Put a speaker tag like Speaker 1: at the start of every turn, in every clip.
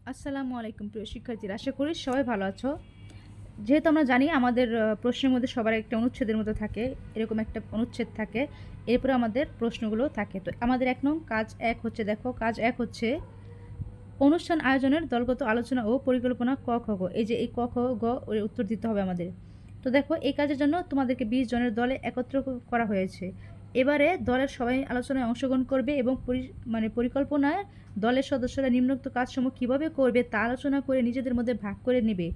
Speaker 1: আসসালামু আলাইকুম প্রিয় শিক্ষার্থীরা, আশা করি সবাই ভালো আছো। যেহেতু আমরা জানি আমাদের প্রশ্নের মধ্যে সবার একটা অনুচ্ছেদের মতো থাকে, এরকম একটা অনুচ্ছেদ থাকে, এরপরে আমাদের প্রশ্নগুলো থাকে। তো আমাদের ১ নং কাজ ১ হচ্ছে, দেখো কাজ ১ হচ্ছে অনুষ্ঠান আয়োজনের দলগত আলোচনা ও পরিকল্পনা ক, খ, গ। এই যে এই ক, খ, গ এর উত্তর দিতে হবে আমাদের। তো দেখো এই কাজের জন্য তোমাদেরকে ২০ জনের দলে একত্র করা হয়েছে। এবারে দলের সবাই আলোচনায় অংশগ্রহণ করবে এবং পরিকল্পনায় দলের সদস্যরা নিম্নোক্ত কাজসমূহ কীভাবে করবে তা আলোচনা করে নিজেদের মধ্যে ভাগ করে নেবে।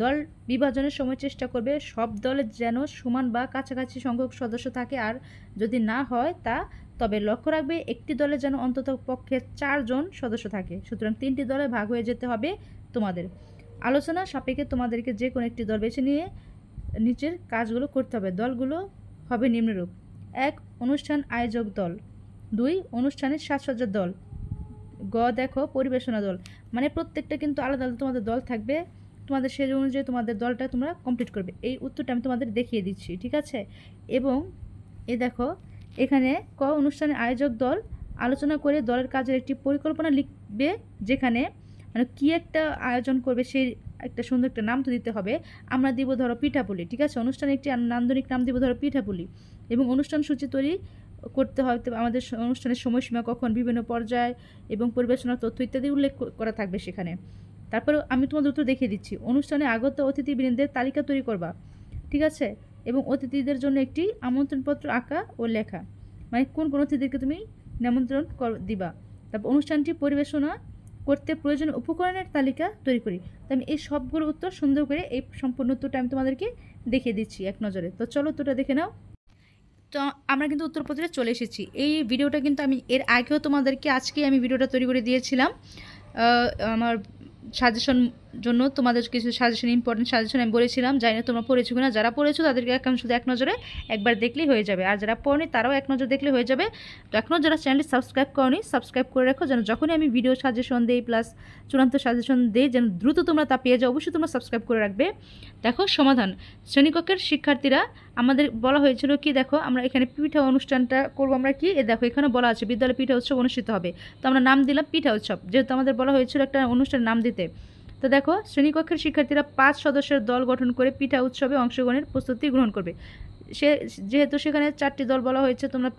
Speaker 1: দল বিভাজনের সময় চেষ্টা করবে সব দলের যেন সমান বা কাছাকাছি সংখ্যক সদস্য থাকে, আর যদি না হয় তবে লক্ষ্য রাখবে একটি দলে যেন অন্তত পক্ষে 4 জন সদস্য থাকে। সুতরাং 3টি দলে ভাগ হয়ে যেতে হবে তোমাদের। আলোচনা সাপেক্ষে তোমাদেরকে যে কোনো একটি দল বেছে নিয়ে নিচের কাজগুলো করতে হবে। দলগুলো হবে নিম্নরূপ: ১ অনুষ্ঠান আয়োজক দল, ২ অনুষ্ঠানের সাজসজ্জার দল, গ দেখো পরিবেশনা দল। মানে প্রত্যেকটা কিন্তু আলাদা আলাদা তোমাদের দল থাকবে, তোমাদের সেই অনুযায়ী তোমাদের দলটা তোমরা কমপ্লিট করবে। এই উত্তরটা আমি তোমাদের দেখিয়ে দিচ্ছি, ঠিক আছে? এবং এই দেখো এখানে ক অনুষ্ঠানের আয়োজক দল আলোচনা করে দলের কাজের একটি পরিকল্পনা লিখবে, যেখানে মানে কী একটা আয়োজন করবে সেই একটা সুন্দর একটা নাম তো দিতে হবে। আমরা দিব ধরো পিঠাপুলি, ঠিক আছে? অনুষ্ঠানে একটি নান্দনিক নাম দিব ধরো পিঠাপুলি। এবং অনুষ্ঠান সূচি তৈরি করতে হয় আমাদের অনুষ্ঠানের সময়সীমা কখন, বিভিন্ন পর্যায় এবং পরিবেশনার তথ্য ইত্যাদি উল্লেখ করা থাকবে সেখানে। তারপরে আমি তোমাদের উত্তর দেখিয়ে দিচ্ছি। অনুষ্ঠানে আগত অতিথিবৃন্দের তালিকা তৈরি করবা, ঠিক আছে? এবং অতিথিদের জন্য একটি আমন্ত্রণপত্র আঁকা ও লেখা, মানে কোন কোন অতিথিদেরকে তুমি নিমন্ত্রণ দিবা। তারপর অনুষ্ঠানটি পরিবেশনা করতে প্রয়োজনীয় উপকরণের তালিকা তৈরি করি। তো আমি এই সবগুলো উত্তর সুন্দর করে এই সম্পূর্ণ উত্তরটা আমি তোমাদেরকে দেখিয়ে দিচ্ছি এক নজরে। তো চলো উত্তরটা দেখে নাও। তো আমরা কিন্তু উত্তরপত্রে চলে এসেছি। এই ভিডিওটা কিন্তু আমি এর আগেও তোমাদেরকে আজকেই আমি ভিডিওটা তৈরি করে দিয়েছিলাম। আমার সাজেশন জন্য তোমাদের কিছু সাজেশন, ইম্পর্টেন্ট সাজেশন আমি বলেছিলাম। জানি না তোমরা পড়েছো কিনা। যারা পড়েছো তাদেরকে এখন শুধু এক নজরে একবার দেখলেই হয়ে যাবে, আর যারা পড়নি তারাও এক নজর দেখলে হয়ে যাবে। তো এখনও যারা চ্যানেলটি সাবস্ক্রাইব করনি, সাবস্ক্রাইব করে রাখো, যেন যখনই আমি ভিডিও সাজেশন দিই প্লাস চূড়ান্ত সাজেশন দিই যেন দ্রুত তোমরা তা পেয়ে যাও। অবশ্যই তোমরা সাবস্ক্রাইব করে রাখবে। দেখো সমাধান: শ্রেণীকক্ষের শিক্ষার্থীরা আমাদের বলা হয়েছিল কি, দেখো আমরা এখানে পিঠা অনুষ্ঠানটা করবো। আমরা কি দেখো এখানে বলা আছে বিদ্যালয়ে পিঠা উৎসব অনুষ্ঠিত হবে, তো আমরা নাম দিলাম পিঠা উৎসব, যেহেতু আমাদের বলা হয়েছিল একটা অনুষ্ঠানের নাম দিতে। তো দেখো শ্রেণীকক্ষের শিক্ষার্থীরা 5 সদস্যের দল গঠন করে পিঠা উৎসবে অংশগ্রহণের প্রস্তুতি গ্রহণ করবে। যেহেতু সেখানে 4টি দল বলা হয়েছে, তোমরা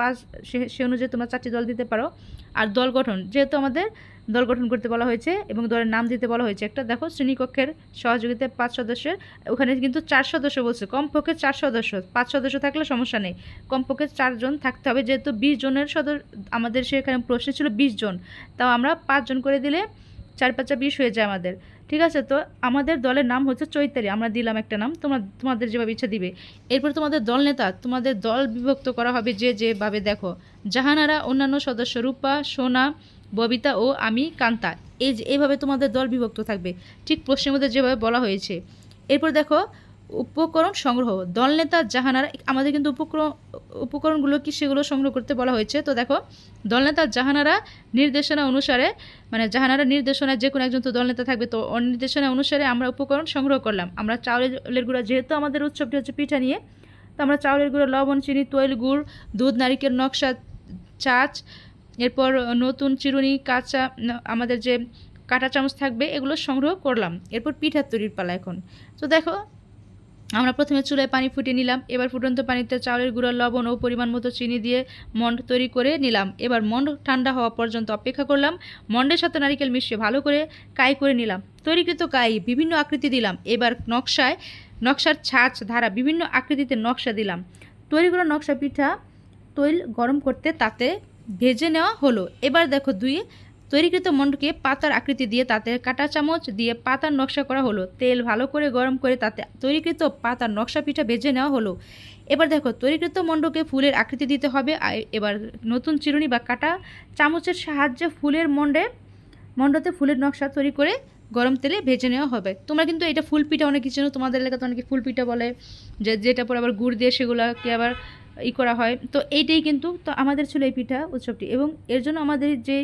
Speaker 1: সে অনুযায়ী তোমরা 4টি দল দিতে পারো। আর দল গঠন, যেহেতু আমাদের দল গঠন করতে বলা হয়েছে এবং দলের নাম দিতে বলা হয়েছে একটা। দেখো শ্রেণীকক্ষের সহযোগিতায় 5 সদস্যের, ওখানে কিন্তু 4 সদস্য বলছে, কমপক্ষে 4 সদস্য। 5 সদস্য থাকলে সমস্যা নেই, কমপক্ষে 4 জন থাকতে হবে। যেহেতু 20 জনের আমাদের সেখানে প্রশ্নে ছিল 20 জন, তাও আমরা 5 জন করে দিলে 4 5 20 হয়ে যায় আমাদের, ঠিক আছে? তো আমাদের দলের নাম হচ্ছে চৈতালি, আমরা দিলাম একটা নাম, তোমাদের যেভাবে ইচ্ছা দিবে। এরপর তোমাদের দল নেতা, তোমাদের দল বিভক্ত করা হবে যেভাবে। দেখো জাহানারা, অন্যান্য সদস্য রূপা, সোনা, ববিতা ও আমি কান্তা, এইভাবে তোমাদের দল বিভক্ত থাকবে, ঠিক প্রশ্নের মধ্যে যেভাবে বলা হয়েছে। এরপর দেখো উপকরণ সংগ্রহ, দলনেতা জাহানারা, আমাদের কিন্তু উপকরণগুলো কি সেগুলো সংগ্রহ করতে বলা হয়েছে। তো দেখো দলনেতা জাহানারা নির্দেশনা অনুসারে, মানে জাহানারা নির্দেশনায় যে কোনো একজন তো দলনেতা থাকবে, তো নির্দেশনা অনুসারে আমরা উপকরণ সংগ্রহ করলাম। আমরা চাউলের গুঁড়া, যেহেতু আমাদের উৎসবটি হচ্ছে পিঠা নিয়ে, তো আমরা চাউলের গুঁড়া, লবণ, চিনি, তৈল, গুড়, দুধ, নারিকেল, নকশা, চাচ, এরপর নতুন চিরুনি, কাঁচা আমাদের যে কাঁটা চামচ থাকবে, এগুলো সংগ্রহ করলাম। এরপর পিঠা তৈরির পালা এখন। তো দেখো আমরা প্রথমে চুলায় পানি ফুটিয়ে নিলাম। এবার ফুটন্ত পানিতে চাউলের গুঁড়া, লবণ ও পরিমাণ মতো চিনি দিয়ে মন্ড তৈরি করে নিলাম। এবার মন্ড ঠান্ডা হওয়া পর্যন্ত অপেক্ষা করলাম। মন্ডের সাথে নারিকেল মিশিয়ে ভালো করে কাই করে নিলাম। তৈরিকৃত কাই বিভিন্ন আকৃতি দিলাম। এবার নকশার ছাঁচ ধারা বিভিন্ন আকৃতিতে নকশা দিলাম। তৈরি করা নকশা পিঠা তৈল গরম করতে তাতে ভেজে নেওয়া হলো। এবার দেখো তৈরিকৃত মন্ডকে পাতার আকৃতি দিয়ে তাতে কাঁটা চামচ দিয়ে পাতার নকশা করা হলো। তেল ভালো করে গরম করে তাতে তৈরিকৃত পাতার নকশা পিঠা ভেজে নেওয়া হলো। এবার দেখো তৈরিকৃত মন্ডকে ফুলের আকৃতি দিতে হবে। এবার নতুন চিরুনি বা কাঁটা চামচের সাহায্যে মন্ডতে ফুলের নকশা তৈরি করে গরম তেলে ভেজে নেওয়া হবে। তোমরা কিন্তু এটা ফুল পিঠা অনেক কিছু, তোমাদের এলাকাতে অনেকে ফুল পিঠা বলে, যেটা পরে আবার গুড় দিয়ে সেগুলোকে আবার করা হয়। তো এইটাই কিন্তু, তো আমাদের ছিল এই পিঠা উৎসবটি, এবং এর জন্য আমাদের যে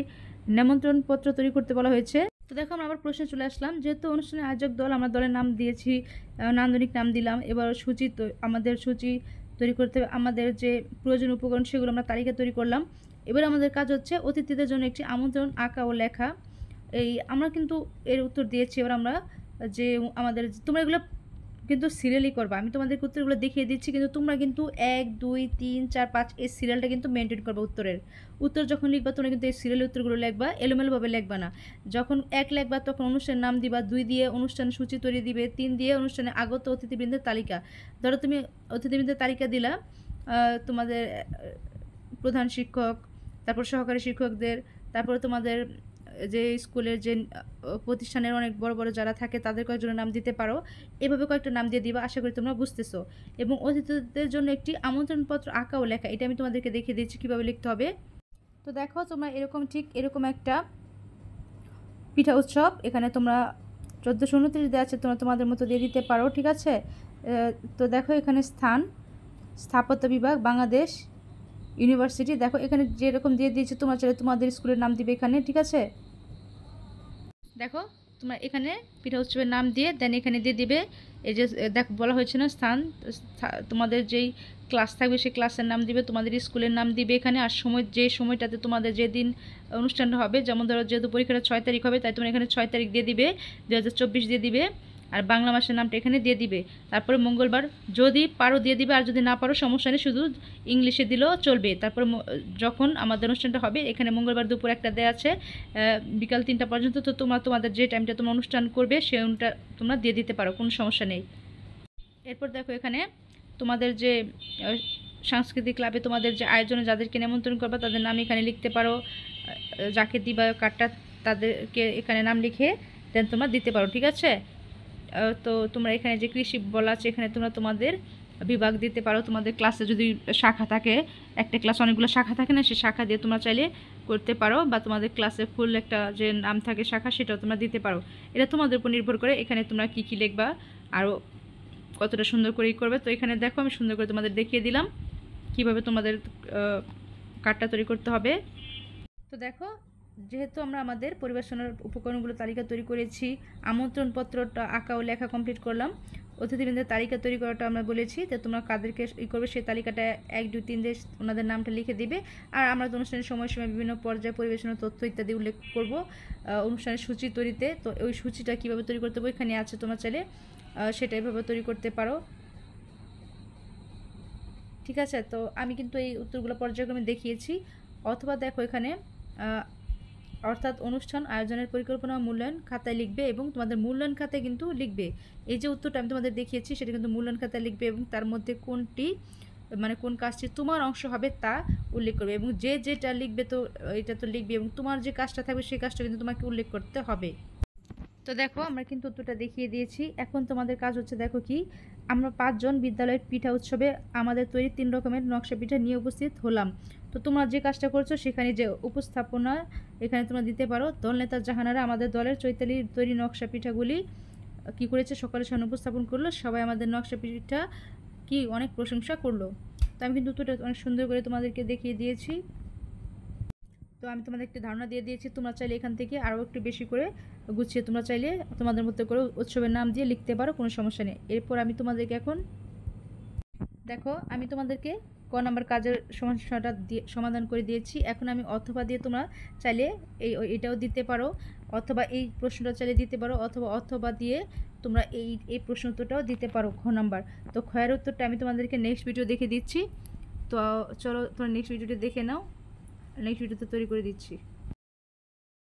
Speaker 1: নিমন্ত্রণপত্র তৈরি করতে বলা হয়েছে। তো দেখো আমরা আবার প্রশ্নে চলে আসলাম। যেহেতু অনুষ্ঠানের আয়োজক দল, আমরা দলের নাম দিয়েছি, নান্দনিক নাম দিলাম। এবার আমাদের সূচি তৈরি করতে, আমাদের যে প্রয়োজনীয় উপকরণ সেগুলো আমরা তালিকা তৈরি করলাম। এবার আমাদের কাজ হচ্ছে অতিথিদের জন্য একটি আমন্ত্রণ আঁকা ও লেখা। এই আমরা কিন্তু এর উত্তর দিয়েছি। এবার আমরা যে আমাদের তোমরা এগুলো কিন্তু সিরিয়ালি করবা। আমি তোমাদেরকে উত্তরগুলো দেখিয়ে দিচ্ছি, কিন্তু তোমরা কিন্তু 1 2 3 4 5 এই সিরিয়ালটা কিন্তু মেনটেন করবা। উত্তর যখন লিখবা তোমরা কিন্তু এই সিরিয়ালের উত্তরগুলো লিখবা, এলোমেলোভাবে লিখবা না। যখন 1 লিখবা তখন অনুষ্ঠানের নাম দিবা, 2 দিয়ে অনুষ্ঠান সূচি তৈরি দিবে, 3 দিয়ে অনুষ্ঠানে আগত অতিথিবৃন্দের তালিকা। ধরো তুমি অতিথিবৃন্দের তালিকা দিলা, তোমাদের প্রধান শিক্ষক, তারপর সহকারী শিক্ষকদের, তারপরে তোমাদের যে স্কুলের যে প্রতিষ্ঠানের অনেক বড় বড় যারা থাকে তাদের কয়েকজনের নাম দিতে পারো। এভাবে কয়েকটা নাম দিয়ে দিবা, আশা করি তোমরা বুঝতেছো। এবং অতিথিদের জন্য একটি আমন্ত্রণপত্র আঁকা ও লেখা, এটা আমি তোমাদেরকে দেখিয়ে দিচ্ছি কীভাবে লিখতে হবে। তো দেখো তোমরা ঠিক এরকম একটা পিঠা উৎসব, এখানে তোমরা 1429 দেওয়া আছে, তোমরা তোমাদের মতো দিয়ে দিতে পারো, ঠিক আছে। তো দেখো এখানে স্থাপত্য বিভাগ, বাংলাদেশ ইউনিভার্সিটি, দেখো এখানে যেরকম দিয়ে দিয়েছে তোমরা চাইলে তোমাদের স্কুলের নাম দিবে এখানে, ঠিক আছে। দেখো তোমরা এখানে পিঠা উৎসবের নাম দিয়ে দেন এখানে দিয়ে দিবে। এই যে দেখো বলা হয়েছে না স্থান, তোমাদের যেই ক্লাস থাকবে সেই ক্লাসের নাম দিবে, তোমাদের স্কুলের নাম দিবে এখানে। আর সময়, যে সময়টাতে তোমাদের যেদিন অনুষ্ঠানটা হবে, যেমন ধরো যেহেতু পরীক্ষাটা 6 তারিখ হবে, তাই তোমরা এখানে 6 তারিখ দিয়ে দিবে, 2024 দিয়ে দিবে। আর বাংলা মাসের নামটা এখানে দিয়ে দিবে। তারপরে মঙ্গলবার যদি পারো দিয়ে দিবে, আর যদি না পারো সমস্যা নেই, শুধু ইংলিশে দিলেও চলবে। তারপর যখন আমাদের অনুষ্ঠানটা হবে, এখানে মঙ্গলবার দুপুর 1টা দেওয়া আছে, বিকাল 3টা পর্যন্ত। তো তোমাদের যে টাইমটা তোমরা অনুষ্ঠান করবে সেটা তোমরা দিয়ে দিতে পারো, কোনো সমস্যা নেই। এরপর দেখো এখানে তোমাদের যে সাংস্কৃতিক ক্লাবে তোমাদের যে আয়োজনে যাদেরকে নিমন্ত্রণ করবে তাদের নাম এখানে লিখতে পারো। যাকে দিবা কার্ডটা তাদেরকে এখানে নাম লিখে দেন তোমরা দিতে পারো, ঠিক আছে। তো তোমরা এখানে যে কৃষি বলা আছে এখানে তোমরা তোমাদের বিভাগ দিতে পারো। তোমাদের ক্লাসে যদি শাখা থাকে, একটা ক্লাস অনেকগুলো শাখা থাকে না, সেই শাখা দিয়ে তোমরা চাইলে করতে পারো। বা তোমাদের ক্লাসে ফুল একটা যে নাম থাকে শাখা, সেটাও তোমরা দিতে পারো। এটা তোমাদের উপর নির্ভর করে এখানে তোমরা কী কী লিখবা, আরও কতটা সুন্দর করেই করবে। তো এখানে দেখো আমি সুন্দর করে তোমাদের দেখিয়ে দিলাম কিভাবে তোমাদের কার্ডটা তৈরি করতে হবে। তো দেখো যেহেতু আমরা আমাদের পরিবেশনার উপকরণগুলো তালিকা তৈরি করেছি, আমন্ত্রণপত্রটা আঁকা ও লেখা কমপ্লিট করলাম, অতিথিবৃন্দের তালিকা তৈরি করাটা আমরা বলেছি, তো তোমরা কাদেরকে করবে সেই তালিকাটা 1 2 3 দিয়ে ওনাদের নামটা লিখে দিবে। আর আমরা অনুষ্ঠানের সময় বিভিন্ন পর্যায়ে পরিবেশনার তথ্য ইত্যাদি উল্লেখ করব অনুষ্ঠানের সূচি তৈরিতে। তো ওই সূচিটা কীভাবে তৈরি করতে হবে এখানে আছে, তোমরা চাইলে সেটা এভাবে তৈরি করতে পারো, ঠিক আছে। তো আমি কিন্তু এই উত্তরগুলো পর্যায়ক্রমে দেখিয়েছি। অথবা দেখো এখানে অর্থাৎ অনুষ্ঠান আয়োজনের পরিকল্পনা মূল্যায়ন খাতায় লিখবে এবং তোমাদের মূল্যায়ন খাতায় কিন্তু লিখবে। এই যে উত্তরটা আমি তোমাদের দেখিয়েছি সেটা কিন্তু মূল্যায়ন খাতায় লিখবে এবং তার মধ্যে কোনটি মানে কোন কাজটি তোমার অংশ হবে তা উল্লেখ করবে। এবং যেটা লিখবে তো এটা তো লিখবে, এবং তোমার যে কাজটা থাকবে সেই কাজটা কিন্তু তোমাকে উল্লেখ করতে হবে। তো দেখো আমরা কিন্তু উত্তরটা দেখিয়ে দিয়েছি। এখন তোমাদের কাজ হচ্ছে, দেখো কি, আমরা 5 জন বিদ্যালয়ের পিঠা উৎসবে আমাদের তৈরি 3 রকমের নকশা পিঠা নিয়ে উপস্থিত হলাম। তো তোমরা যে কাজটা করছো সেখানে যে উপস্থাপনা এখানে তোমরা দিতে পারো। দলনেতা জাহানারা আমাদের দলের চৈতালির তৈরি নকশা পিঠাগুলি কি করেছে সকলের সামনে উপস্থাপন করলো, সবাই আমাদের নকশা পিঠা কি অনেক প্রশংসা করলো। তো আমি কিন্তু উত্তরটা অনেক সুন্দর করে তোমাদেরকে দেখিয়ে দিয়েছি। তো আমি তোমাদের একটি ধারণা দিয়ে দিয়েছি, তোমরা চাইলে এখান থেকে আরও একটু বেশি করে গুছিয়ে তোমরা চাইলে তোমাদের মতো করে উৎসবের নাম দিয়ে লিখতে পারো, কোনো সমস্যা নেই। এরপর আমি তোমাদেরকে এখন দেখো আমি তোমাদেরকে ক নাম্বার কাজের সমস্যাটা দিয়ে সমাধান করে দিয়েছি। এখন আমি অথবা দিয়ে তোমরা চাইলে এটাও দিতে পারো, অথবা এই প্রশ্নটা চাইলে দিতে পারো, অথবা দিয়ে তোমরা এই প্রশ্ন উত্তরটাও দিতে পারো খ নাম্বার। তো ক্ষয়ের উত্তরটা আমি তোমাদেরকে নেক্সট ভিডিও দেখে দিচ্ছি। তো চলো তোমরা নেক্সট ভিডিওটি দেখে নাও, নেক্সট ভিডিওতে তৈরি করে দিচ্ছি।